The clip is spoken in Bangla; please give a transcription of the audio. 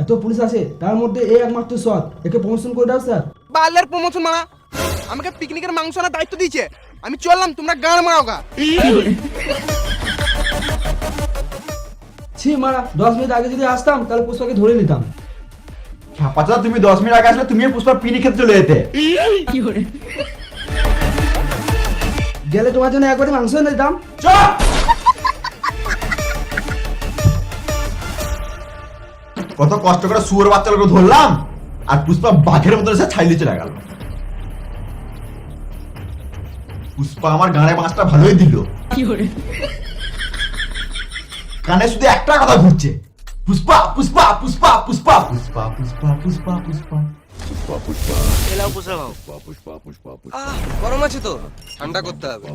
এত পুলিশ আছে তার মধ্যে এই একমাত্র সৎ, একে প্রমোশন করে দাও স্যার। বালের প্রমোশন মারা, আমাকে পিকনিকের মাংস আনার দায়িত্ব দিয়েছে, আমি চললাম, তোমরা গান মারাও গা। ছি মারা, 10 মিনিট আগে যদি আসতাম তাহলে পুষ্পাকে ধরে নিতাম। ছাপাচা তুমি 10 মিনিট আগে আসলে তুমি পুষ্পা পিনি খেতে চলে যেতে। গেলে তোমার জন্য একবারে মাংস এনে দিতাম। চুপ! কত কষ্ট করে শুয়োর বাচ্চাগুলো ধরলাম আর পুষ্পা বাঘের মতো এসে ছাইলে চলে গেল। পুষ্পা আমার গানে মাছটা ভালোই দিল, কানে শুধু একটা কথা ঘুরছে, পুষ্পা পুষ্পা পুষ্পা পুষ্পা পুষ্পা পুষ্পা পুষ্পা পুষ্পা। এলাও পুষা খাও। গরম আছে তো, ঠান্ডা করতে হবে।